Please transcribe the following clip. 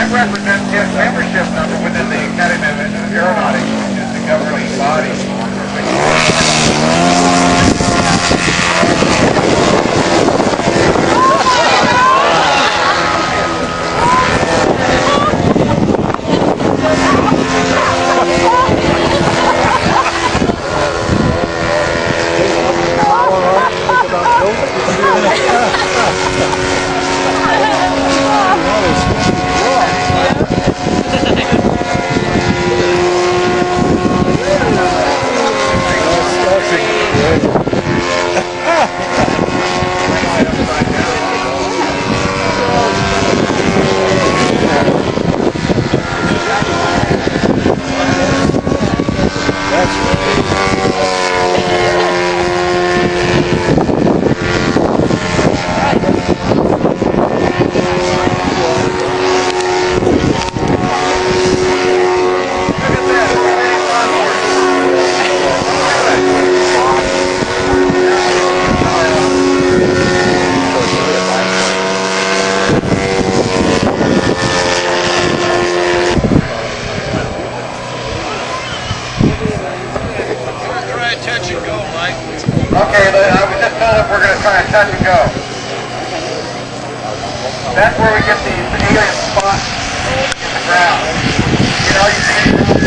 That represents his membership number within the Academy of Aeronautics, which is the governing body. Touch and go, Mike. Okay, I was just told that we're going to try a touch and go. That's where we get the alien spot in the ground. You know, you see